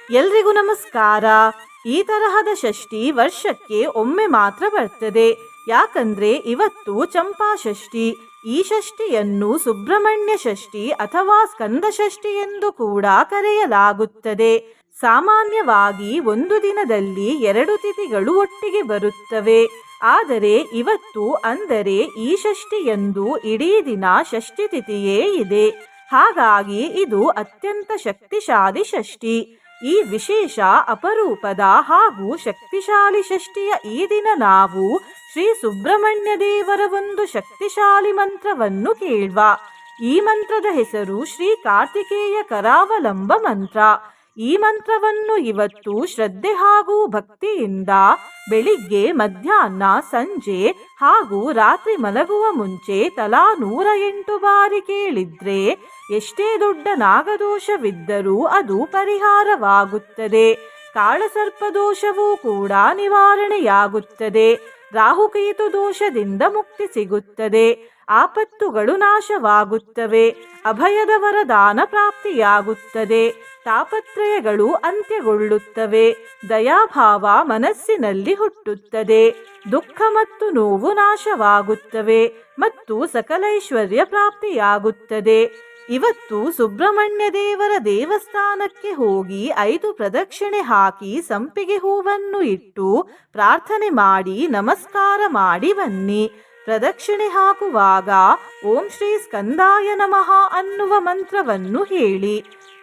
ಎಲ್ರಿಗೂ ನಮಸ್ಕಾರ. ಈ ತರಹದ ಷಷ್ಠಿ ವರ್ಷಕ್ಕೆ ಒಮ್ಮೆ ಮಾತ್ರ ಬರ್ತದೆ. ಯಾಕಂದ್ರೆ ಇವತ್ತು ಚಂಪಾ ಷಷ್ಠಿ. ಈ ಷಷ್ಠಿಯನ್ನು ಸುಬ್ರಹ್ಮಣ್ಯ ಷಷ್ಠಿ ಅಥವಾ ಸ್ಕಂದ ಷಷ್ಠಿ ಎಂದು ಕೂಡ ಕರೆಯಲಾಗುತ್ತದೆ. ಸಾಮಾನ್ಯವಾಗಿ ಒಂದು ದಿನದಲ್ಲಿ 2 ತಿಥಿಗಳು ಒಟ್ಟಿಗೆ ಬರುತ್ತವೆ. ಆದರೆ ಇವತ್ತು ಅಂದರೆ ಈ ಷಷ್ಠಿಯಂದು ಇಡೀ ದಿನ ಷಷ್ಠಿ ತಿಥಿಯೇ ಇದೆ. ಹಾಗಾಗಿ ಇದು ಅತ್ಯಂತ ಶಕ್ತಿಶಾಲಿ ಷಷ್ಠಿ. ಈ ವಿಶೇಷ ಅಪರೂಪದ ಹಾಗೂ ಶಕ್ತಿಶಾಲಿ ಷಷ್ಠಿಯ ಈ ದಿನ ನಾವು ಶ್ರೀ ಸುಬ್ರಹ್ಮಣ್ಯ ದೇವರ ಒಂದು ಶಕ್ತಿಶಾಲಿ ಮಂತ್ರವನ್ನು ಕೇಳುವ. ಈ ಮಂತ್ರದ ಹೆಸರು ಶ್ರೀ ಕಾರ್ತಿಕೇಯ ಕರಾವಲಂಬ ಮಂತ್ರ. ಈ ಮಂತ್ರವನ್ನು ಇವತ್ತು ಶ್ರದ್ಧೆ ಹಾಗೂ ಭಕ್ತಿಯಿಂದ ಬೆಳಿಗ್ಗೆ, ಮಧ್ಯಾಹ್ನ, ಸಂಜೆ ಹಾಗೂ ರಾತ್ರಿ ಮಲಗುವ ಮುಂಚೆ ತಲಾ 108 ಬಾರಿ ಕೇಳಿದ್ರೆ ಎಷ್ಟೇ ದೊಡ್ಡ ನಾಗದೋಷವಿದ್ದರೂ ಅದು ಪರಿಹಾರವಾಗುತ್ತದೆ. ಕಾಳಸರ್ಪ ದೋಷವೂ ಕೂಡ ನಿವಾರಣೆಯಾಗುತ್ತದೆ. ರಾಹುಕೇತು ದೋಷದಿಂದ ಮುಕ್ತಿ ಸಿಗುತ್ತದೆ. ಆಪತ್ತುಗಳು ನಾಶವಾಗುತ್ತವೆ. ಅಭಯದ ವರದಾನ ಪ್ರಾಪ್ತಿಯಾಗುತ್ತದೆ. ತಾಪತ್ರಯಗಳು ಅಂತ್ಯಗೊಳ್ಳುತ್ತವೆ. ದಯಾಭಾವ ಮನಸ್ಸಿನಲ್ಲಿ ಹುಟ್ಟುತ್ತದೆ. ದುಃಖ ಮತ್ತು ನೋವು ನಾಶವಾಗುತ್ತವೆ ಮತ್ತು ಸಕಲೈಶ್ವರ್ಯ ಪ್ರಾಪ್ತಿಯಾಗುತ್ತದೆ. ಇವತ್ತು ಸುಬ್ರಹ್ಮಣ್ಯ ದೇವರ ದೇವಸ್ಥಾನಕ್ಕೆ ಹೋಗಿ 5 ಪ್ರದಕ್ಷಿಣೆ ಹಾಕಿ ಸಂಪಿಗೆ ಹೂವನ್ನು ಇಟ್ಟು ಪ್ರಾರ್ಥನೆ ಮಾಡಿ ನಮಸ್ಕಾರ ಮಾಡಿ ಬನ್ನಿ. ಪ್ರದಕ್ಷಿಣೆ ಹಾಕುವಾಗ ಓಂ ಶ್ರೀ ಸ್ಕಂದಾಯ ನಮಃ ಅನ್ನುವ ಮಂತ್ರವನ್ನು ಹೇಳಿ.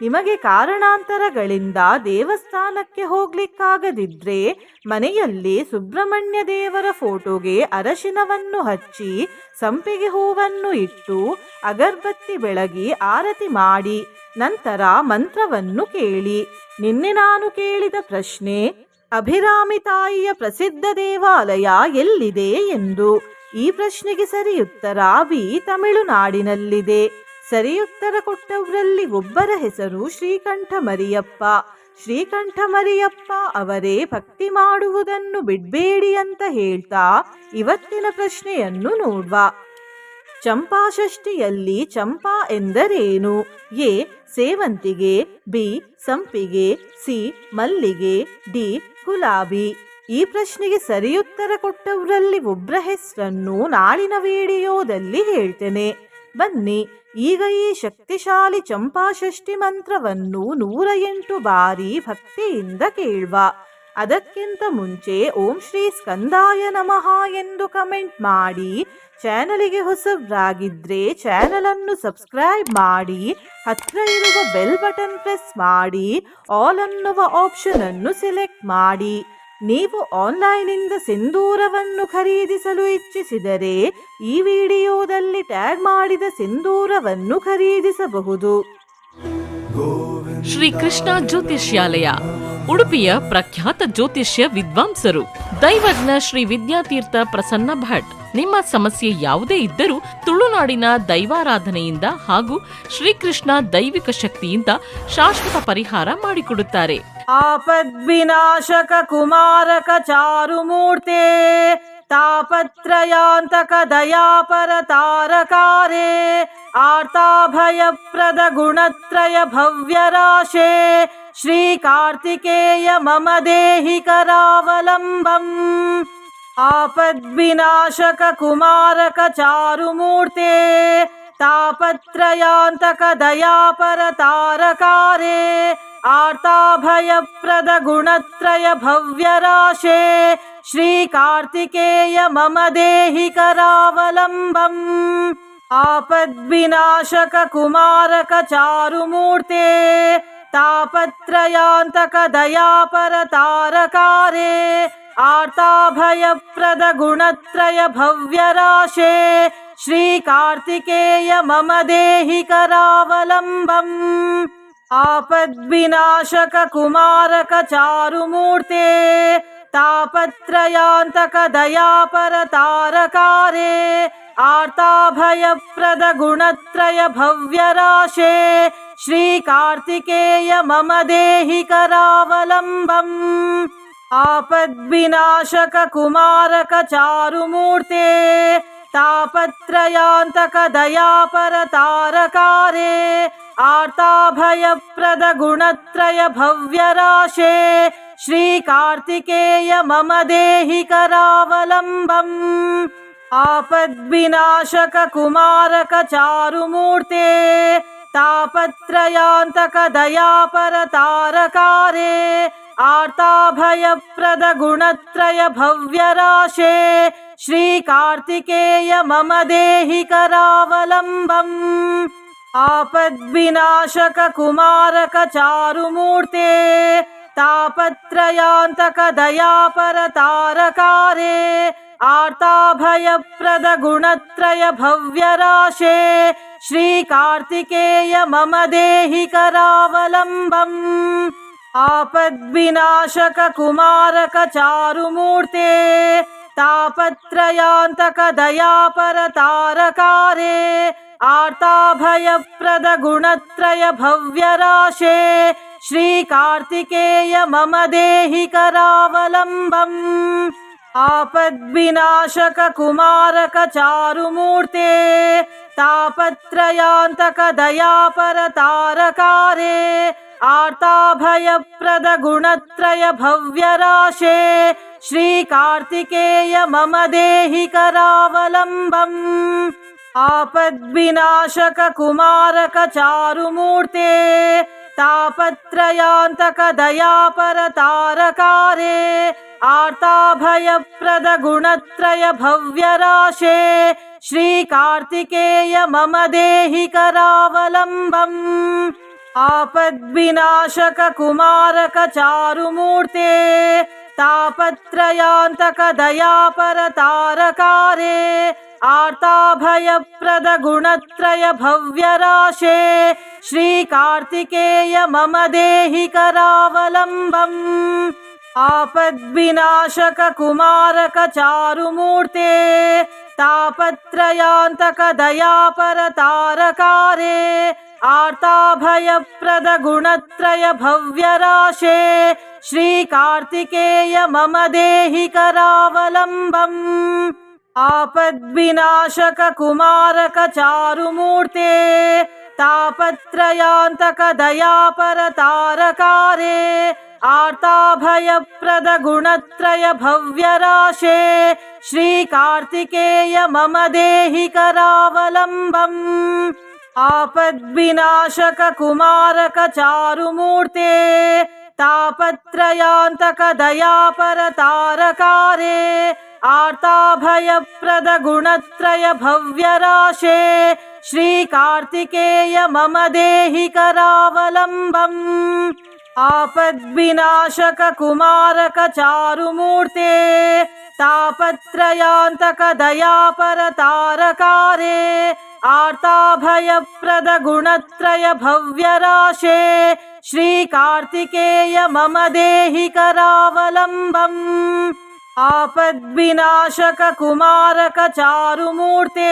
ನಿಮಗೆ ಕಾರಣಾಂತರಗಳಿಂದ ದೇವಸ್ಥಾನಕ್ಕೆ ಹೋಗ್ಲಿಕ್ಕಾಗದಿದ್ರೆ ಮನೆಯಲ್ಲಿ ಸುಬ್ರಹ್ಮಣ್ಯ ದೇವರ ಫೋಟೋಗೆ ಅರಶಿನವನ್ನು ಹಚ್ಚಿ ಸಂಪಿಗೆ ಹೂವನ್ನು ಇಟ್ಟು ಅಗರ್ಬತ್ತಿ ಬೆಳಗಿ ಆರತಿ ಮಾಡಿ ನಂತರ ಮಂತ್ರವನ್ನು ಕೇಳಿ. ನಿನ್ನೆ ನಾನು ಕೇಳಿದ ಪ್ರಶ್ನೆ, ಅಭಿರಾಮಿ ತಾಯಿಯ ಪ್ರಸಿದ್ಧ ದೇವಾಲಯ ಎಲ್ಲಿದೆ ಎಂದು. ಈ ಪ್ರಶ್ನೆಗೆ ಸರಿಯುತ್ತರ ಬಿ, ತಮಿಳುನಾಡಿನಲ್ಲಿದೆ. ಸರಿಯುತ್ತರ ಕೊಟ್ಟವರಲ್ಲಿ ಒಬ್ಬರ ಹೆಸರು ಶ್ರೀಕಂಠ ಮರಿಯಪ್ಪ. ಶ್ರೀಕಂಠ ಮರಿಯಪ್ಪ ಅವರೇ ಭಕ್ತಿ ಮಾಡುವುದನ್ನು ಬಿಡ್ಬೇಡಿ ಅಂತ ಹೇಳ್ತಾ ಇವತ್ತಿನ ಪ್ರಶ್ನೆಯನ್ನು ನೋಡುವ. ಚಂಪಾಷಷ್ಠಿಯಲ್ಲಿ ಚಂಪಾ ಎಂದರೇನು? ಎ, ಸೇವಂತಿಗೆ, ಬಿ, ಸಂಪಿಗೆ, ಸಿ, ಮಲ್ಲಿಗೆ, ಡಿ, ಗುಲಾಬಿ. ಈ ಪ್ರಶ್ನೆಗೆ ಸರಿಯುತ್ತರ ಕೊಟ್ಟವರಲ್ಲಿ ಒಬ್ಬರ ಹೆಸರನ್ನು ನಾಳಿನ ವಿಡಿಯೋದಲ್ಲಿ ಹೇಳ್ತೇನೆ. ಬನ್ನಿ ಈಗ ಈ ಶಕ್ತಿಶಾಲಿ ಚಂಪಾಷಷ್ಠಿ ಮಂತ್ರವನ್ನು 108 ಬಾರಿ ಭಕ್ತಿಯಿಂದ ಕೇಳುವ. ಅದಕ್ಕಿಂತ ಮುಂಚೆ ಓಂ ಶ್ರೀ ಸ್ಕಂದಾಯ ನಮಃ ಎಂದು ಕಮೆಂಟ್ ಮಾಡಿ. ಚಾನಲಿಗೆ ಹೊಸಬ್ರಾಗಿದ್ರೆ ಚಾನಲ್ ಅನ್ನು ಸಬ್ಸ್ಕ್ರೈಬ್ ಮಾಡಿ. ಹತ್ರ ಇರುವ ಬೆಲ್ ಬಟನ್ ಪ್ರೆಸ್ ಮಾಡಿ. ಆಲ್ ಅನ್ನುವ ಆಪ್ಷನ್ ಅನ್ನು ಸೆಲೆಕ್ಟ್ ಮಾಡಿ. ನೀವು ಆನ್ಲೈನಿಂದ ಸಿಂಧೂರವನ್ನು ಖರೀದಿಸಲು ಇಚ್ಛಿಸಿದರೆ ಈ ವಿಡಿಯೋದಲ್ಲಿ ಟ್ಯಾಗ್ ಮಾಡಿದ ಸಿಂಧೂರವನ್ನು ಖರೀದಿಸಬಹುದು. ಶ್ರೀ ಕೃಷ್ಣ ಜ್ಯೋತಿಷ್ಯಾಲಯ, ಉಡುಪಿಯ ಪ್ರಖ್ಯಾತ ಜ್ಯೋತಿಷ್ಯ ವಿದ್ವಾಂಸರು ದೈವಜ್ಞ ಶ್ರೀ ವಿದ್ಯಾತೀರ್ಥ ಪ್ರಸನ್ನ ಭಟ್. ನಿಮ್ಮ ಸಮಸ್ಯೆ ಯಾವುದೇ ಇದ್ದರೂ ತುಳುನಾಡಿನ ದೈವಾರಾಧನೆಯಿಂದ ಹಾಗೂ ಶ್ರೀಕೃಷ್ಣ ದೈವಿಕ ಶಕ್ತಿಯಿಂದ ಶಾಶ್ವತ ಪರಿಹಾರ ಮಾಡಿಕೊಡುತ್ತಾರೆ. ಆಪದ್ವಿನಾಶಕ ಕುಮಾರಕ ಚಾರುಮೂರ್ತೆ ತಾಪತ್ರಯಾಂತಕ ದಯಾಪರ ತಾರಕಾರೇ ಆರ್ತಾಭಯಪ್ರದ ಗುಣತ್ರಯ ಭವ್ಯರಾಶೇ ಶ್ರೀ ಕಾರ್ತಿಕೇಯ ಮಮ ದೇಹಿ ಕರಾವಲಂಬಂ. ಆಪದ್ವಿನಾಶಕ ಕುಮಾರಕ ಚಾರುಮೂರ್ತೆ ತಾಪತ್ರಯಾಂತಕ ದಯಾಪರ ತಾರಕಾರೇ ಆರ್ತಾಭಯಪ್ರದ ಗುಣತ್ರಯ ಭವ್ಯರಾಶೇ ಶ್ರೀ ಕಾರ್ತಿಕೇಯ ಮಮ ದೇಹಿ ಕರಾವಲಂಬಂ. ಆಪದ್ವಿನಾಶಕ ಕುಮಾರಕ ಚಾರುಮೂರ್ತೆ ತಾಪತ್ರಯಾಂತಕ ದಯಾಪರ ತಾರಕಾರೇ ಆರ್ತಾಭಯಪ್ರದ ಗುಣತ್ರಯ ಭವ್ಯರಾಶೇ ಶ್ರೀ ಕಾರ್ತಿಕೇಯ ಮಮ ದೇಹಿ ಕರಾವಲಂಬಂ. ಆಪದ್ವಿನಾಶಕ ಕುಮಾರಕ ಚಾರುಮೂರ್ತೆ ತಾಪತ್ರಯಾಂತಕ ದಯಾಪರ ತಾರಕಾರೇ ಆರ್ತಾಭಯಪ್ರದ ಗುಣತ್ರಯ ಭವ್ಯರಾಶೇ ಶ್ರೀ ಕಾರ್ತಿಕೇಯ ಮಮ ದೇಹಿ ಕರಾವಲಂಬಂ. ಆಪದ್ವಿನಾಶಕ ಕುಮಾರಕ ಚಾರುಮೂರ್ತೆ ತಾಪತ್ರಯಾಂತಕ ದಯಾಪರ ತಾರಕಾರೇ आर्ताभयप्रद गुणत्रय भव्यराशे श्रीकार्तिकेय मम देहि करावलम्बम् आपद्विनाशक कुमारक चारुमूर्ते तापत्रयान्तक दयापर तारकारे आर्ताभयप्रद गुणत्रय भव्यराशे श्रीकार्तिकेय मम देहि करावलम्बम् आपद्विनाशक कुमारक चारुमूर्ते तापत्रयान्तक दयापर तारकारे आर्ताभयप्रद गुणत्रय भव्यराशे श्रीकार्तिकेय मम देहि करावलम्बम् आपद्विनाशक कुमारक चारुमूर्ते तापत्रयान्तक दयापर तारकारे आर्ताभयप्रद गुणत्रय भव्यराशे श्रीकार्तिकेय मम देहि करावलम्बम् आपद्विनाशक कुमारक चारुमूर्ते तापत्रयान्तक दयापर तारकारे आर्ताभयप्रद गुणत्रय भव्यराशे श्रीकार्तिकेय मम देहि करावलम्बम् आपद्विनाशक कुमारक चारुमूर्ते तापत्रयान्तक दयापर तारकारे आर्ताभयप्रद गुणत्रय भव्यराशे श्रीकार्तिकेय मम देहि करावलम्बम् आपद्विनाशक कुमारक चारुमूर्ते तापत्रयान्तक दयापर तारकारे आर्ताभयप्रद गुणत्रय भव्यराशे श्रीकार्तिकेय मम देहि करावलम्बम् आपद्विनाशक कुमारक चारुमूर्ते तापत्रयान्तक दयापर तारकारे आर्ताभयप्रद गुणत्रय भव्यराशे श्रीकार्तिकेय मम देहि करावलम्बम् आपद्विनाशक कुमारक चारुमूर्ते तापत्रयान्तक दयापर तारकारे आर्ताभयप्रद गुणत्रय भव्यराशे श्रीकार्तिकेय मम देहि करावलम्बम् आपद्विनाशक कुमारक चारुमूर्ते तापत्रयान्तक दयापर तारकारे आर्ताभयप्रद गुणत्रय भव्यराशे श्रीकार्तिकेय मम देहि करावलम्बम् आपद्विनाशक कुमारक चारुमूर्ते तापत्रयान्तक दयापर तारकारे आर्ताभयप्रद गुणत्रय भव्यराशे श्रीकार्तिकेय मम देहि करावलम्बम् आपद्विनाशक कुमारक चारुमूर्ते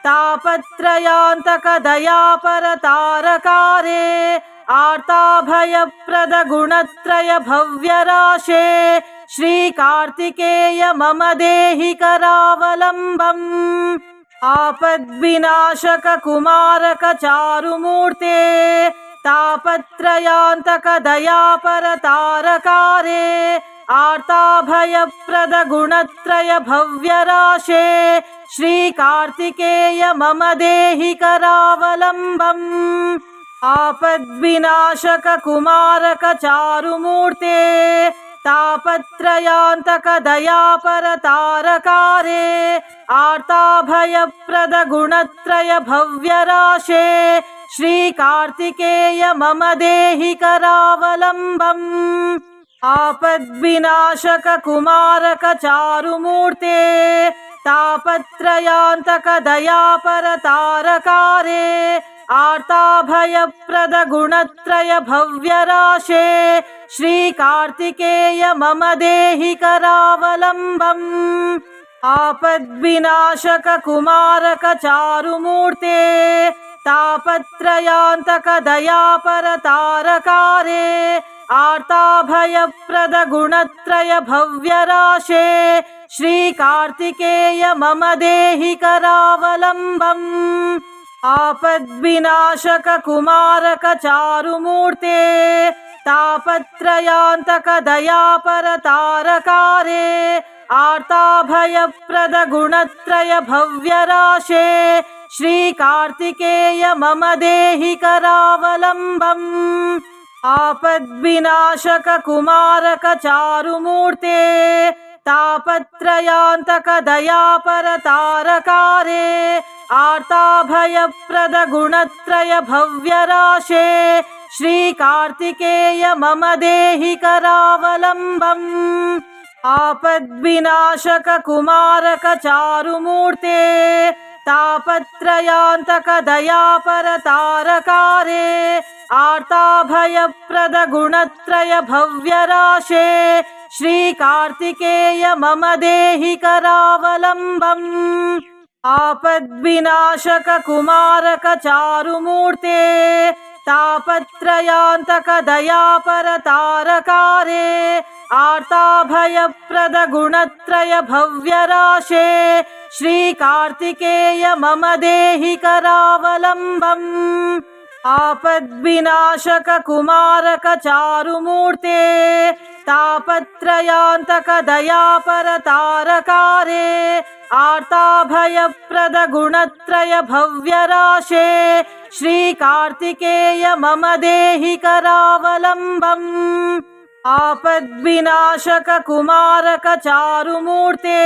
तापत्रयान्तक दयापर तारकारे आर्ताभयप्रद गुणत्रय भव्यराशे श्रीकार्तिकेय मम देहि करावलम्बम् आपद्विनाशक कुमारक चारुमूर्ते तापत्रयान्तक दयापर तारकारे आर्ताभयप्रद गुणत्रय भव्यराशे श्रीकार्तिकेय मम देहि करावलम्बम् आपद्विनाशक कुमारक चारुमूर्ते तापत्रयान्तक दयापर तारकारे आर्ताभयप्रद गुणत्रय भव्यराशे श्रीकार्तिकेय मम देहि करावलम्बम् आपद्विनाशक कुमारक चारुमूर्ते तापत्रयान्तक दयापर तारकारे आर्ताभयप्रद गुणत्रय भव्यराशे श्रीकार्तिकेय मम देहि करावलम्बम् आपद्विनाशक कुमारक चारुमूर्ते तापत्रयान्तक दयापर तारकारे आर्ताभयप्रद गुणत्रय भव्यराशे श्रीकार्तिकेय मम देहि करावलम्बम् आपद्विनाशक कुमारक चारुमूर्ते तापत्रयान्तक दयापर तारकारे आर्ताभयप्रद गुणत्रय भव्यराशे श्रीकार्तिकेय मम देहि करावलम्बम् आपद्विनाशक कुमारक चारुमूर्ते तापत्रयान्तक दयापर तारकारे आर्ताभयप्रद गुणत्रय भव्यराशे श्रीकार्तिकेय मम देहि करावलम्बम् आपद्विनाशक कुमारक चारुमूर्ते तापत्रयान्तक दयापर तारकारे आर्ताभयप्रद गुणत्रय भव्यराशे श्रीकार्तिकेय मम देहि करावलम्बम् आपद्विनाशक कुमारक चारुमूर्ते तापत्रयान्तक दयापर तारकारे आर्ताभयप्रद गुणत्रय भव्यराशे श्रीकार्तिकेय मम देहि करावलम्बम् आपद्विनाशक कुमारक चारुमूर्ते तापत्रयान्तक दयापर तारकारे आर्ताभयप्रद गुणत्रय भव्यराशे श्रीकार्तिकेय मम देहि करावलम्बम् आपद्विनाशक कुमारक चारुमूर्ते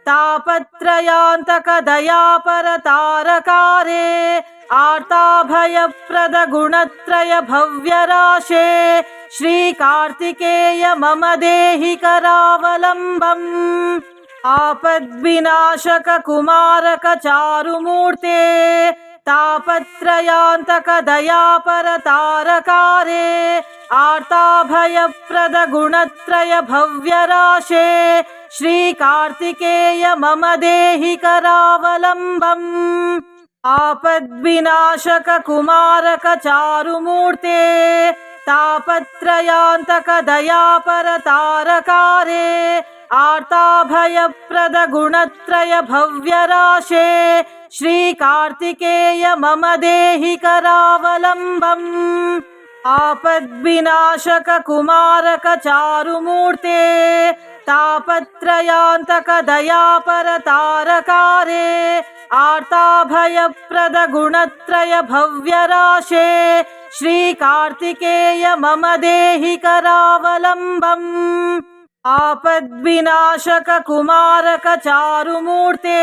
तापत्रयान्तक दयापर तारकारे आर्ताभयप्रद गुणत्रय भव्यराशे श्रीकार्तिकेय मम देहि करावलम्बम् आपद्विनाशक कुमारक चारुमूर्ते तापत्रयान्तक दयापर तारकारे आर्ताभयप्रद गुणत्रय भव्यराशे श्रीकार्तिकेय मम देहि करावलम्बम् आपद्विनाशक कुमारक चारुमूर्ते तापत्रयान्तक दयापर तारकारे आर्ताभयप्रद गुणत्रय भव्यराशे श्रीकार्तिकेय मम देहि करावलम्बम् आपद्विनाशक कुमारक चारुमूर्ते तापत्रयान्तक दयापर तारकारे आर्ताभयप्रद गुणत्रय भव्यराशे श्रीकार्तिकेय मम देहि करावलम्बम् आपद्विनाशक कुमारक चारुमूर्ते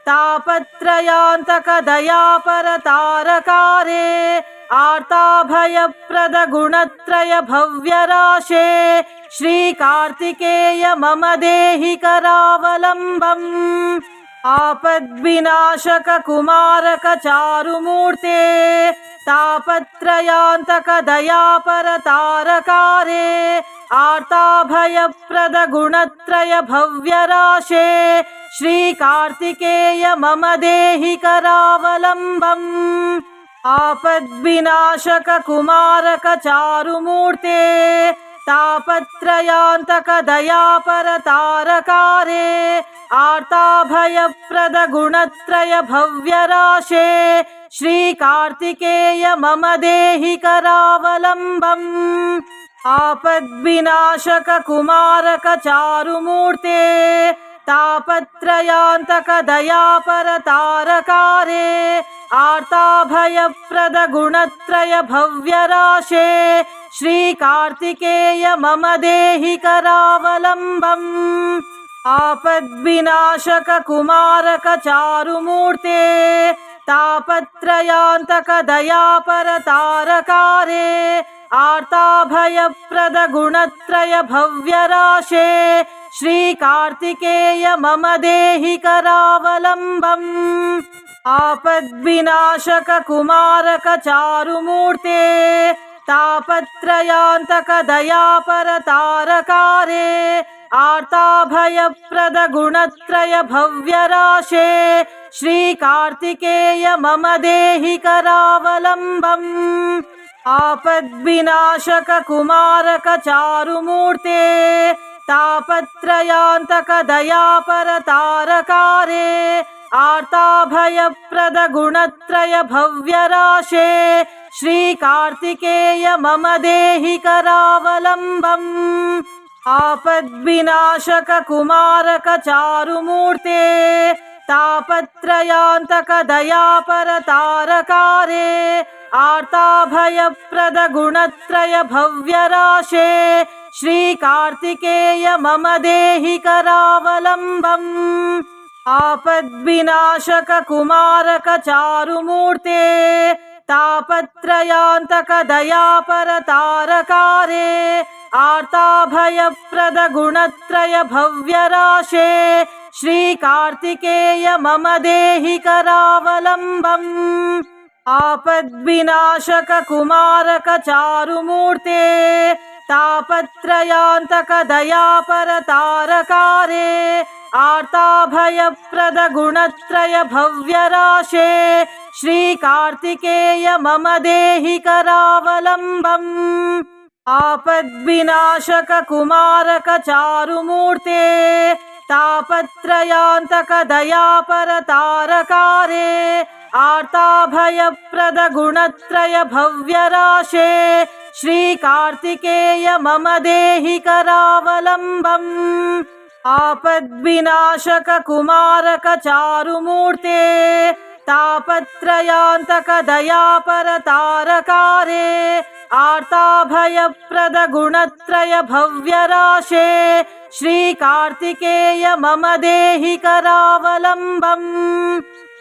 तापत्रयान्तक दयापर तारकारे आर्ताभयप्रद गुणत्रय भव्यराशे श्रीकार्तिकेय मम देहि करावलम्बम् आपद्विनाशक कुमारक चारुमूर्ते तापत्रयान्तक दयापर तारकारे आर्ताभयप्रद गुणत्रय भव्यराशे श्रीकार्तिकेय मम देहि करावलम्बम् आपद्विनाशक कुमारक चारुमूर्ते तापत्रयान्तक दयापर तारकारे आर्ताभयप्रद गुणत्रय भव्यराशे श्रीकार्तिकेय मम देहि करावलम्बम् आपद्विनाशक कुमारक चारुमूर्ते तापत्रयान्तक दयापर तारकारे आर्ताभयप्रद गुणत्रय भव्यराशे श्रीकार्तिकेय मम देहि करावलम्बम् आपद्विनाशक कुमारक चारुमूर्ते तापत्रयान्तक दयापर तारकारे आर्ताभयप्रद गुणत्रय भव्यराशे श्रीकार्तिकेय मम देहि करावलम्बम् आपद्विनाशक कुमारक चारुमूर्ते तापत्रयान्तक दयापर तारकारे आर्ताभयप्रद गुणत्रय भव्यराशे श्रीकार्तिकेय मम देहि करावलम्बम् आपद्विनाशक कुमारक चारुमूर्ते तापत्रयान्तक दयापर तारकारे आर्ताभयप्रद गुणत्रय भव्यराशे श्रीकार्तिकेय मम देहि करावलम्बम् आपद्विनाशक कुमारक चारुमूर्ते तापत्रयान्तक दयापर तारकारे आर्ताभयप्रद गुणत्रय भव्यराशे श्रीकार्तिकेय मम देहि करावलम्बम् आपद्विनाशक कुमारक चारुमूर्ते तापत्रयान्तक दयापर तारकारे आर्ताभयप्रद गुणत्रय भव्यराशे श्रीकार्तिकेय मम देहि करावलम्बम् आपद्विनाशक कुमारक चारुमूर्ते तापत्रयान्तक दयापर तारकारे आर्ताभयप्रद गुणत्रय भव्यराशे श्रीकार्तिकेय मम देहि करावलम्बम् आपद्विनाशक कुमारक चारुमूर्ते तापत्रयान्तक दयापर तारकारे आर्ताभयप्रद गुणत्रय भव्यराशे श्रीकार्तिकेय मम देहि करावलम्बम् आपद्विनाशक कुमारक चारुमूर्ते तापत्रयान्तक दयापर तारकारे आर्ताभयप्रद गुणत्रय भव्यराशे श्रीकार्तिकेय मम देहि करावलम्बम्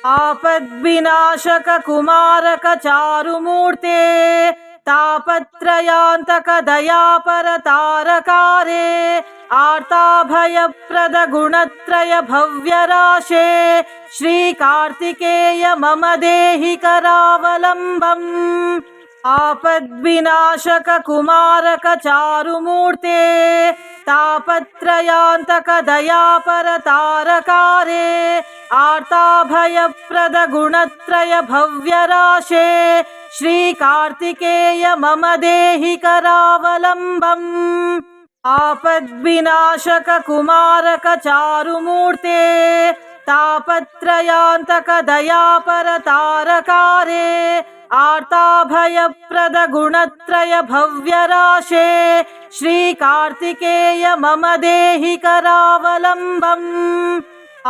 आपद्विनाशक कुमारक चारुमूर्ते तापत्रयान्तक दयापर तारकारे आर्ताभयप्रद गुणत्रय भव्यराशे श्रीकार्तिकेय मम देहि करावलम्बम् आपद्विनाशक कुमारक चारुमूर्ते तापत्रयान्तक दयापर तारकारे आर्ताभयप्रद गुणत्रय भव्यराशे श्रीकार्तिकेय मम देहि करावलम्बम् आपद्विनाशक कुमारक चारुमूर्ते तापत्रयान्तक दयापर तारकारे आर्ताभयप्रद गुणत्रय भव्यराशे श्रीकार्तिकेय मम देहि करावलम्बम्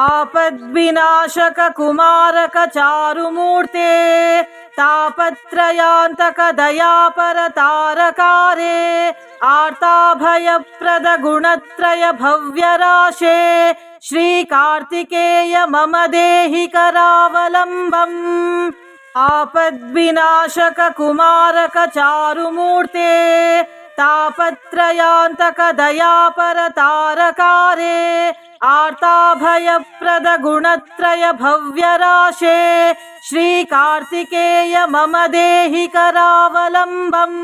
आपद्विनाशक कुमारक चारुमूर्ते तापत्रयान्तक दयापर तारकारे आर्ताभयप्रद गुणत्रय भव्यराशे श्रीकार्तिकेय मम देहि करावलम्बम् आपद्विनाशक कुमारक चारुमूर्ते तापत्रयान्तक दयापर तारकारे आर्ताभयप्रद गुणत्रय भव्यराशे श्रीकार्तिकेय मम देहि करावलम्बम्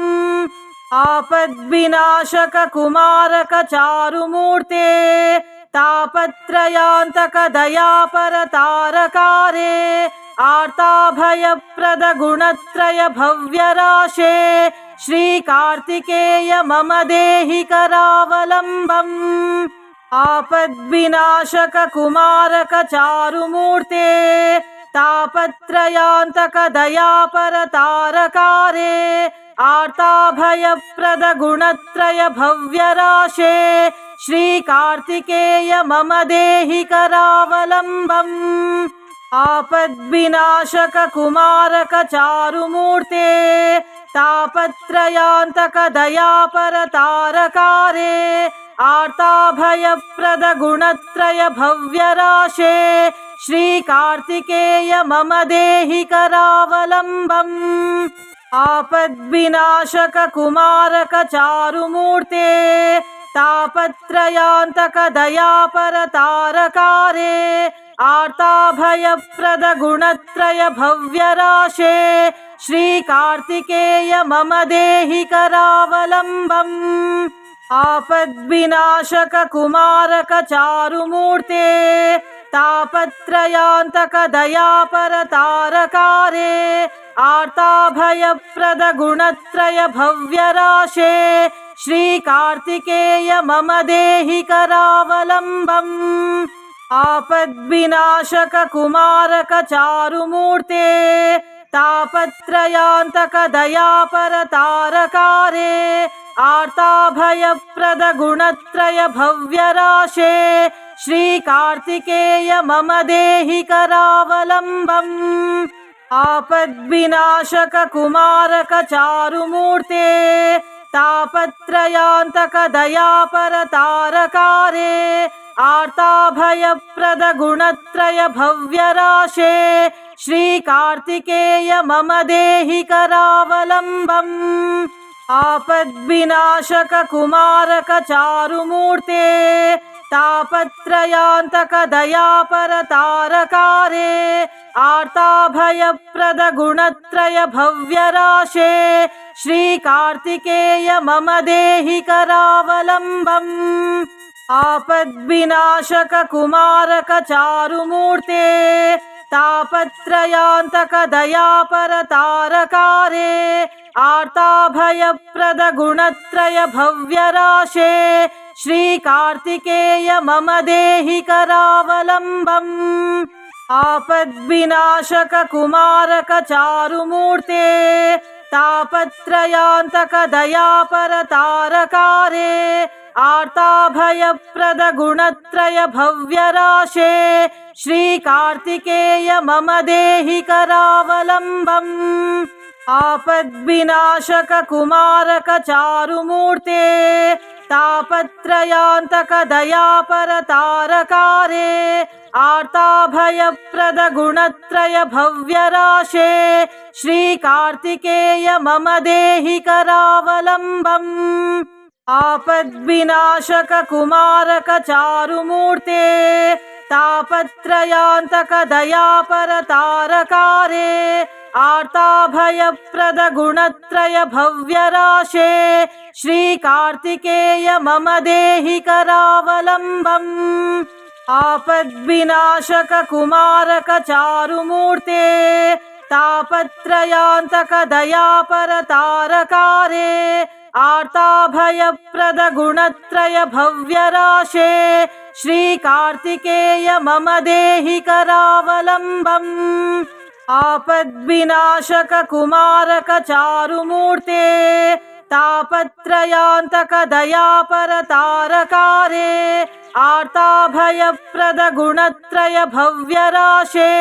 आपद्विनाशक कुमारक चारुमूर्ते तापत्रयान्तक दयापर तारकारे आर्ताभयप्रद गुणत्रय भव्यराशे श्रीकार्तिकेय मम देहि करावलम्बम् आपद्विनाशक कुमारक चारुमूर्ते तापत्रयान्तक दयापर तारकारे आर्ताभयप्रद गुणत्रय भव्यराशे श्रीकार्तिकेय मम देहि करावलम्बम् आपद्विनाशक कुमारक चारुमूर्ते तापत्रयान्तक दयापर तारकारे आर्ताभयप्रद गुणत्रय भव्यराशे श्रीकार्तिकेय मम देहि करावलम्बम् आपद्विनाशक कुमारक चारुमूर्ते तापत्रयान्तक दयापर तारकारे आर्ताभयप्रद गुणत्रय भव्यराशे श्रीकार्तिकेय मम देहि करावलम्बम् आपद्विनाशक कुमारक चारुमूर्ते तापत्रयान्तक दयापर तारकारे आर्ताभयप्रद गुणत्रय भव्यराशे श्रीकार्तिकेय मम देहि करावलम्बम् आपद्विनाशक कुमारक चारुमूर्ते तापत्रयान्तक दयापर तारकारे आर्ताभयप्रद गुणत्रय भव्यराशे श्रीकार्तिकेय मम देहि करावलम्बम् आपद्विनाशक कुमारक चारुमूर्ते तापत्रयान्तक दयापर तारकारे आर्ताभयप्रद गुणत्रय भव्यराशे श्रीकार्तिकेय मम देहि करावलम्बम् आपद्विनाशक कुमारक चारुमूर्ते तापत्रयान्तक दयापर तारकारे आर्ताभयप्रद गुणत्रय भव्यराशे श्रीकार्तिकेय मम देहि करावलम्बम् आपद्विनाशक कुमारक चारुमूर्ते तापत्रयान्तक दयापर तारकारे आर्ताभयप्रद गुणत्रय भव्यराशे श्रीकार्तिकेय मम देहि करावलम्बम् आपद्विनाशक कुमारक चारुमूर्ते तापत्रयान्तक दयापर तारकारे आर्ताभयप्रद गुणत्रय भव्यराशे श्रीकार्तिकेय मम देहि करावलम्बम् आपद्विनाशक कुमारक चारुमूर्ते तापत्रयान्तक दयापर तारकारे आर्ताभयप्रद गुणत्रय भव्यराशे श्रीकार्तिकेय मम देहि करावलम्बम् आपद्विनाशक कुमारक चारुमूर्ते तापत्रयान्तक दयापर तारकारे आर्ताभयप्रद गुणत्रय भव्यराशे श्रीकार्तिकेय मम देहि करावलम्बम् आपद्विनाशक कुमारक चारुमूर्ते तापत्रयान्तक दयापर तारकारे आर्ताभयप्रद गुणत्रय भव्यराशे श्रीकार्तिकेय मम देहि करावलम्बम् आपद्विनाशक कुमारक चारुमूर्ते तापत्रयान्तक दयापर तारकारे आर्ताभयप्रद गुणत्रय भव्यराशे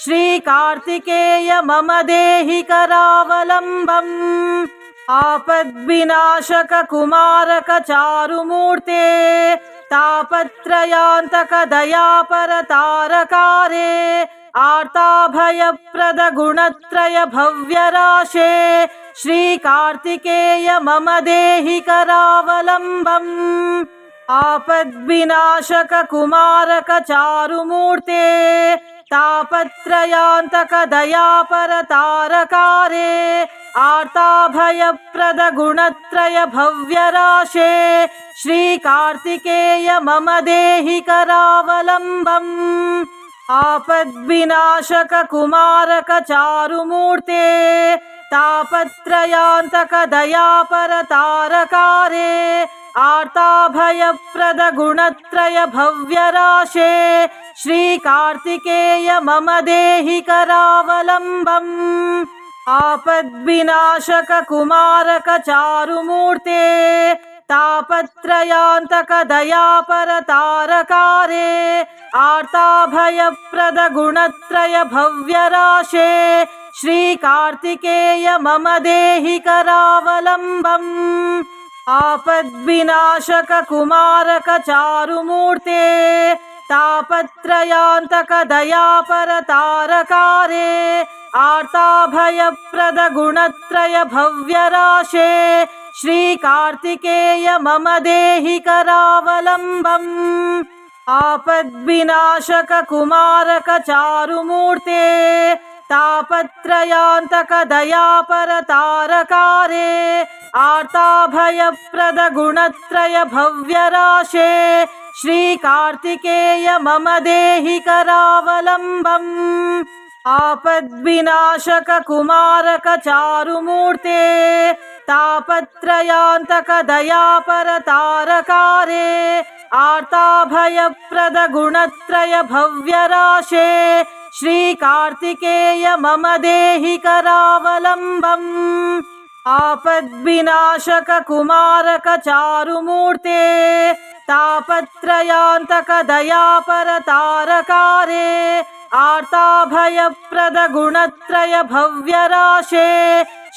श्रीकार्तिकेय मम देहि करावलम्बम् आपद्विनाशक कुमारक चारुमूर्ते तापत्रयान्तक दयापर तारकारे आर्ताभयप्रद गुणत्रय भव्यराशे श्रीकार्तिकेय मम देहि करावलम्बम् आपद्विनाशक कुमारक चारुमूर्ते तापत्रयान्तक दयापर तारकारे आर्ताभयप्रद गुणत्रय भव्यराशे श्रीकार्तिकेय मम देहि करावलम्बम् आपद्विनाशक कुमारक चारुमूर्ते तापत्रयान्तक दयापर तारकारे आर्ताभयप्रद गुणत्रय भव्यराशे श्रीकार्तिकेय मम देहि करावलम्बम् आपद्विनाशक कुमारक चारुमूर्ते तापत्रयान्तक दयापर तारकारे आर्ताभयप्रद गुणत्रय भव्यराशे श्रीकार्तिकेय मम देहि करावलम्बम् आपद्विनाशक कुमारक चारुमूर्ते तापत्रयान्तक दयापर तारकारे आर्ताभयप्रद गुणत्रय भव्यराशे श्रीकार्तिकेय मम देहि करावलम्बम् आपद्विनाशक कुमारक चारुमूर्ते तापत्रयान्तक दयापर तारकारे आर्ताभयप्रद गुणत्रय भव्यराशे श्रीकार्तिकेय मम देहि करावलम्बम् आपद्विनाशक कुमारक चारुमूर्ते तापत्रयान्तक दयापर तारकारे आर्ताभयप्रद गुणत्रय भव्यराशे श्रीकार्तिकेय मम देहि करावलम्बम् आपद्विनाशक कुमारक चारुमूर्ते तापत्रयान्तक दयापर तारकारे आर्ताभयप्रद गुणत्रय भव्यराशे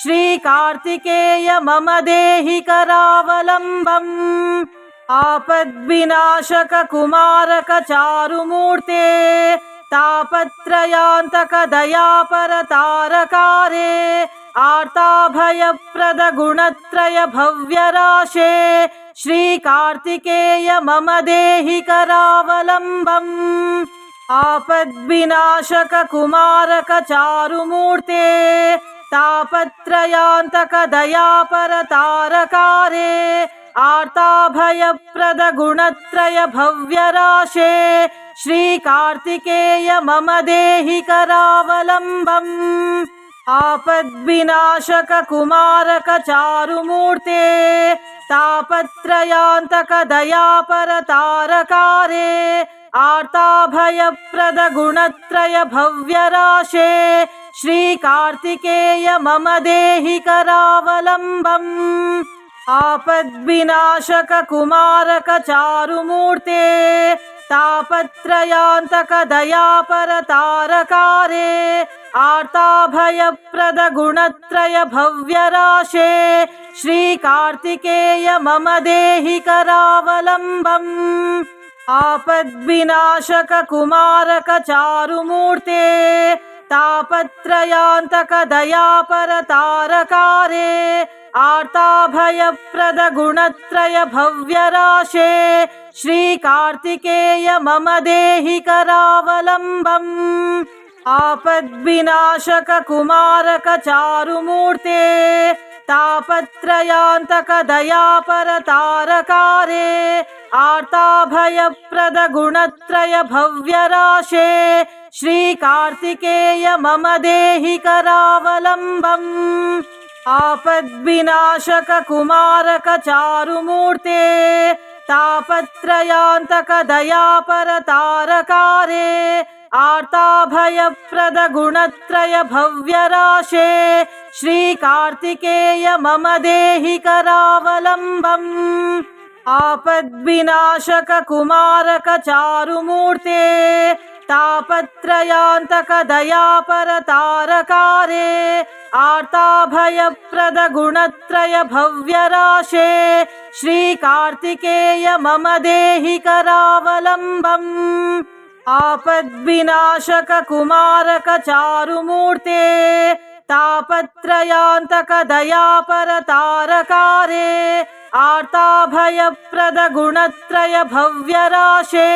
श्रीकार्तिकेय मम देहि करावलम्बम् आपद्विनाशक कुमारक चारुमूर्ते तापत्रयान्तक दयापर तारकारे आर्ताभयप्रद गुणत्रय भव्यराशे श्रीकार्तिकेय मम देहि करावलम्बम् आपद्विनाशक कुमारक चारुमूर्ते तापत्रयान्तक दयापर तारकारे आर्ताभयप्रद गुणत्रय भव्यराशे श्रीकार्तिकेय मम देहि करावलम्बम् आपद्विनाशक कुमारक चारुमूर्ते तापत्रयान्तक दयापर तारकारे आर्ताभयप्रद गुणत्रय भव्यराशे श्रीकार्तिकेय मम देहि करावलम्बम् आपद्विनाशक कुमारक चारुमूर्ते तापत्रयान्तक दयापर तारकारे आर्ताभयप्रद गुणत्रय भव्यराशे श्रीकार्तिकेय मम देहि करावलम्बम् आपद्विनाशक कुमारक चारुमूर्ते तापत्रयान्तक दयापर तारकारे आर्ताभयप्रद गुणत्रय भव्यराशे श्रीकार्तिकेय मम देहि करावलम्बम् आपद्विनाशक कुमारक चारुमूर्ते तापत्रयान्तक दयापर तारकारे आर्ताभयप्रद गुणत्रय भव्यराशे श्रीकार्तिकेय मम देहि करावलम्बम् आपद्विनाशक कुमारक चारुमूर्ते तापत्रयान्तक दयापर तारकारे आर्ताभयप्रद गुणत्रय भव्यराशे श्रीकार्तिकेय मम देहि करावलम्बम् आपद्विनाशक कुमारक चारुमूर्ते तापत्रयान्तक दयापर तारकारे आर्ताभयप्रद गुणत्रय भव्यराशे श्रीकार्तिकेय मम देहि करावलम्बम् आपद्विनाशक कुमारक चारुमूर्ते तापत्रयान्तक दयापर तारकारे आर्ताभयप्रद गुणत्रय भव्यराशे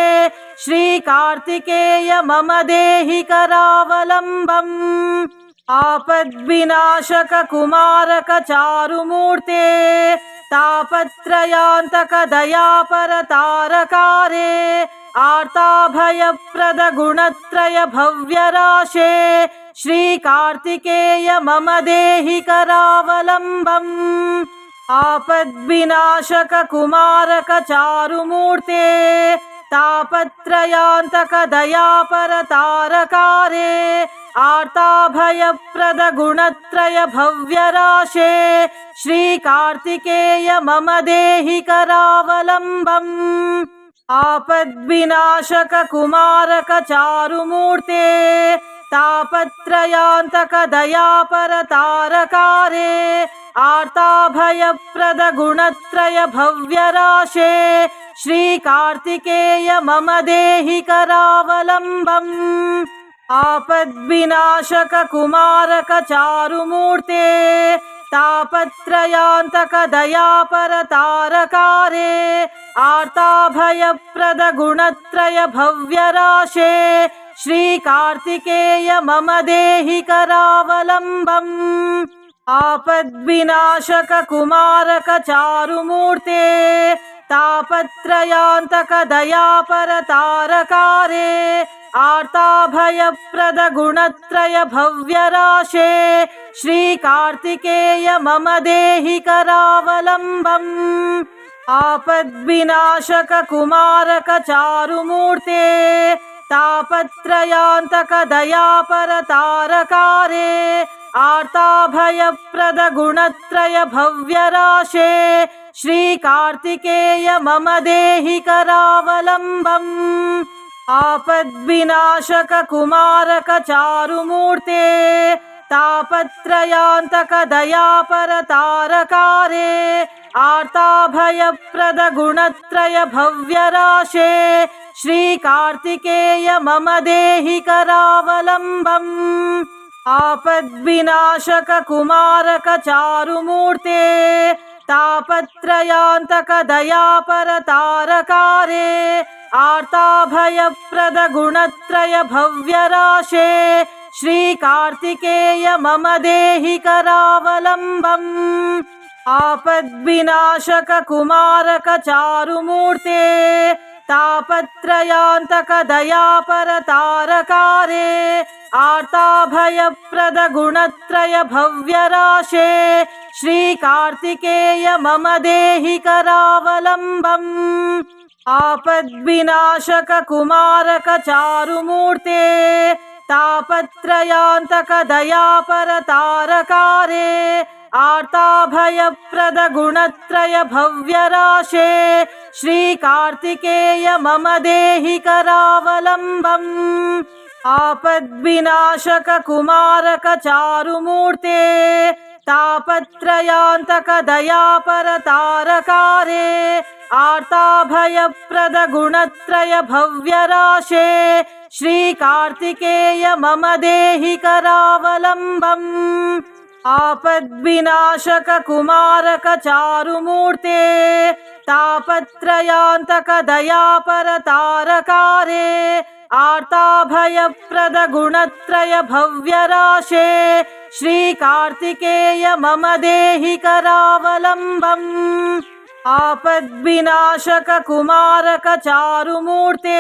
श्रीकार्तिकेय मम देहि करावलम्बम् आपद्विनाशक कुमारक चारुमूर्ते तापत्रयान्तक दयापर तारकारे आर्ताभयप्रद गुणत्रय भव्यराशे श्रीकार्तिकेय मम देहि करावलम्बम् आपद्विनाशक कुमारक चारुमूर्ते तापत्रयान्तक दयापर तारकारे आर्ताभयप्रद गुणत्रय भव्यराशे श्रीकार्तिकेय मम देहि करावलम्बम् आपद्विनाशक कुमारक चारुमूर्ते तापत्रयान्तक दयापर तारकारे आर्ताभयप्रद गुणत्रय भव्यराशे श्रीकार्तिकेय मम देहि करावलम्बम् आपद्विनाशक कुमारक चारुमूर्ते तापत्रयान्तक दयापर तारकारे आर्ताभयप्रद गुणत्रय भव्यराशे श्रीकार्तिकेय मम देहि करावलम्बम् आपद्विनाशक कुमारक चारुमूर्ते तापत्रयान्तक दयापर तारकारे आर्ताभयप्रद गुणत्रय भव्यराशे श्रीकार्तिकेय मम देहि करावलम्बम् आपद्विनाशक कुमारक चारुमूर्ते तापत्रयान्तक दयापर तारकारे आर्ताभयप्रद गुणत्रय भव्यराशे श्रीकार्तिकेय मम देहि करावलम्बम् आपद्विनाशक कुमारक चारुमूर्ते तापत्रयान्तक दयापर तारकारे आर्ताभयप्रद गुणत्रय भव्यराशे श्रीकार्तिकेय मम देहि करावलम्बम् आपद्विनाशक कुमारक चारुमूर्ते तापत्रयान्तक दयापर तारकारे आर्ताभयप्रद गुणत्रय भव्यराशे श्रीकार्तिकेय मम देहि करावलम्बम् आपद्विनाशक कुमारक चारुमूर्ते तापत्रयान्तक दयापर तारकारे आर्ताभयप्रद गुणत्रय भव्यराशे श्रीकार्तिकेय मम देहि करावलम्बम् आपद्विनाशक कुमारक चारुमूर्ते तापत्रयान्तक दयापर तारकारे आर्ताभयप्रद गुणत्रय भव्यराशे श्रीकार्तिकेय मम देहि करावलम्बम् आपद्विनाशक कुमारक चारुमूर्ते तापत्रयान्तक दयापर तारकारे आर्ताभयप्रद गुणत्रय भव्यराशे श्रीकार्तिकेय मम देहि करावलम्बम् आपद्विनाशक कुमारक चारुमूर्ते तापत्रयान्तक दयापर तारकारे आर्ताभयप्रद गुणत्रय भव्यराशे श्रीकार्तिकेय मम देहि करावलम्बम् आपद्विनाशक कुमारक चारुमूर्ते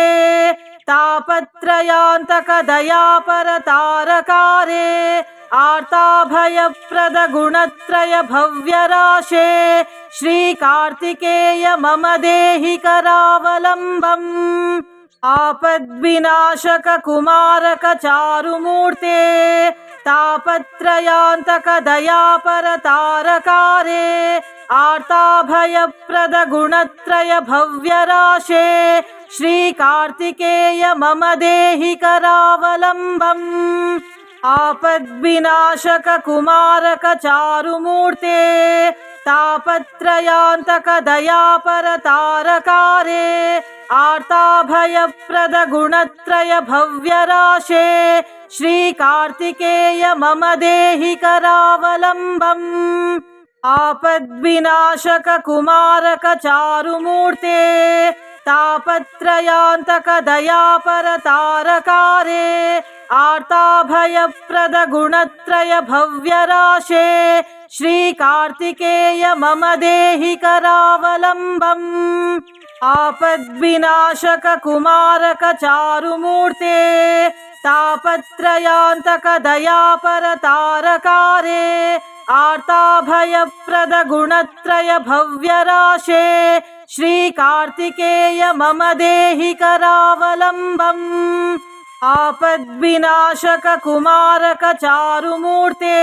तापत्रयान्तक दयापर तारकारे आर्ताभयप्रद गुणत्रय भव्यराशे श्रीकार्तिकेय मम देहि करावलम्बम् आपद्विनाशक कुमारक चारुमूर्ते तापत्रयान्तक दयापर तारकारे आर्ताभयप्रद गुणत्रय भव्यराशे श्रीकार्तिकेय मम देहि करावलम्बम् आपद्विनाशक कुमारक चारुमूर्ते तापत्रयान्तक दयापर तारकारे आर्ताभयप्रद गुणत्रय भव्यराशे श्रीकार्तिकेय मम देहि करावलम्बम् आपद्विनाशक कुमारक चारुमूर्ते तापत्रयान्तक दयापर तारकारे आर्ताभयप्रद गुणत्रय भव्यराशे श्रीकार्तिकेय मम देहि करावलम्बम् आपद्विनाशक कुमारक चारुमूर्ते तापत्रयान्तक दयापर तारकारे आर्ताभयप्रद गुणत्रय भव्यराशे श्रीकार्तिकेय मम देहि करावलम्बम् आपद्विनाशक कुमारक चारुमूर्ते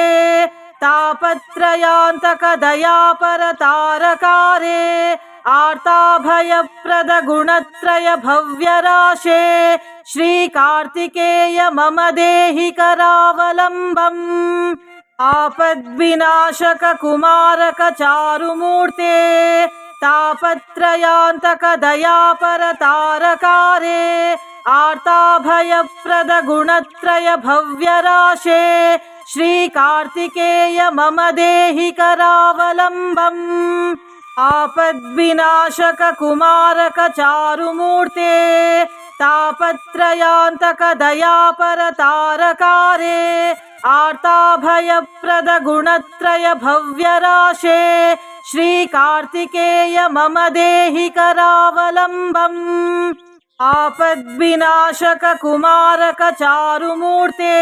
तापत्रयान्तक दयापर तारकारे आर्ताभयप्रद गुणत्रय भव्यराशे श्रीकार्तिकेय मम देहि करावलम्बम् आपद्विनाशक कुमारक चारुमूर्ते तापत्रयान्तक दयापर तारकारे आर्ताभयप्रद गुणत्रय भव्यराशे श्रीकार्तिकेय मम देहि करावलम्बम् आपद्विनाशक कुमारक चारुमूर्ते तापत्रयान्तक दयापर तारकारे आर्ताभयप्रद गुणत्रय भव्यराशे श्रीकार्तिकेय मम देहि करावलम्बम् आपद्विनाशक कुमारक चारुमूर्ते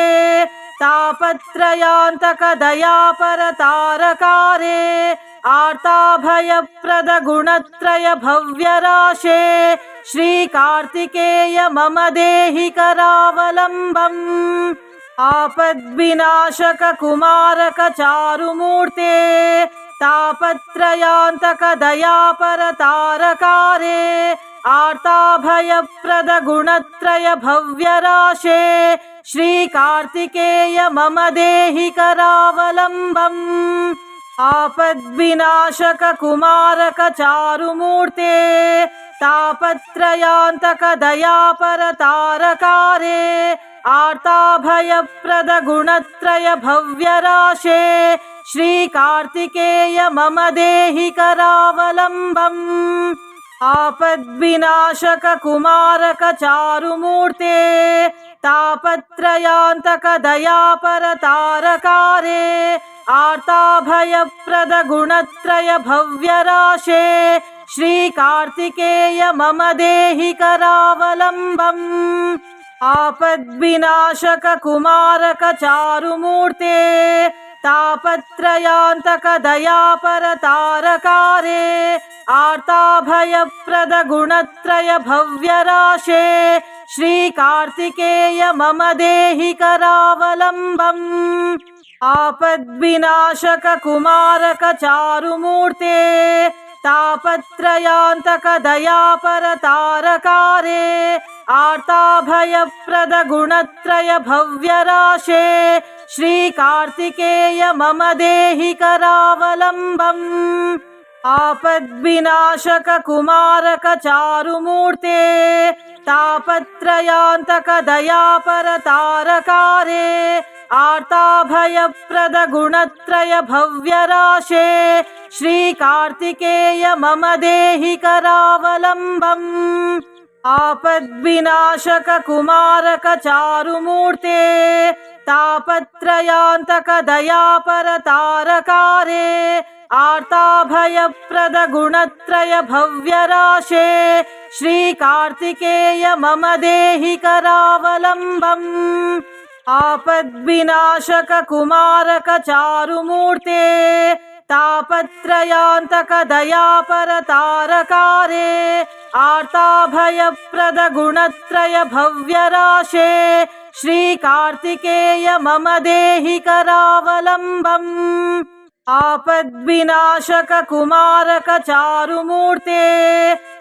तापत्रयान्तक दयापर तारकारे आर्ताभयप्रद गुणत्रय भव्यराशे श्रीकार्तिकेय मम देहि करावलम्बम् आपद्विनाशक कुमारक चारुमूर्ते तापत्रयान्तक दयापर तारकारे आर्ताभयप्रद गुणत्रय भव्यराशे श्रीकार्तिकेय मम देहि करावलम्बम् आपद्विनाशक कुमारक चारुमूर्ते तापत्रयान्तक दयापर तारकारे आर्ताभयप्रद गुणत्रय भव्यराशे श्रीकार्तिकेय मम देहि करावलम्बम् आपद्विनाशक कुमारक चारुमूर्ते तापत्रयान्तक दयापर तारकारे आर्ताभयप्रद गुणत्रय भव्यराशे श्रीकार्तिकेय मम देहि करावलम्बम् आपद्विनाशक कुमारक चारुमूर्ते तापत्रयान्तक दयापर तारकारे आर्ताभयप्रद गुणत्रय भव्यराशे श्रीकार्तिकेय मम देहि करावलम्बम् आपद्विनाशक कुमारक चारुमूर्ते तापत्रयान्तक दयापर तारकारे आर्ताभयप्रद गुणत्रय भव्यराशे श्रीकार्तिकेय मम देहि करावलम्बम् आपद्विनाशक कुमारक चारुमूर्ते तापत्रयान्तक दयापर तारकारे आर्ताभयप्रद गुणत्रय भव्यराशे श्रीकार्तिकेय मम देहि करावलम्बम् आपद्विनाशक कुमारक चारुमूर्ते तापत्रयान्तक दयापर तारकारे आर्ताभयप्रद गुणत्रय भव्यराशे श्रीकार्तिकेय मम देहि करावलम्बम् आपद्विनाशक कुमारक चारुमूर्ते तापत्रयान्तक दयापर तारकारे आर्ताभयप्रद गुणत्रय भव्यराशे श्रीकार्तिकेय मम देहि करावलम्बम् आपद्विनाशक कुमारक चारुमूर्ते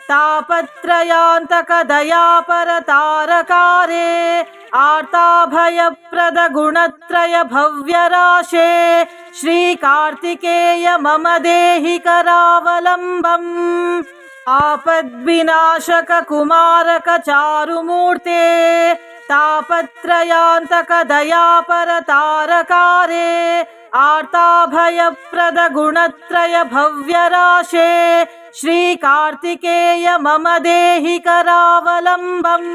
तापत्रयान्तक दयापर तारकारे आर्ताभयप्रद गुणत्रय भव्यराशे श्रीकार्तिकेय मम देहि करावलम्बम् आपद्विनाशक कुमारक चारुमूर्ते तापत्रयान्तक दयापर तारकारे आर्ताभयप्रद गुणत्रय भव्यराशे श्रीकार्तिकेय मम देहि करावलम्बम्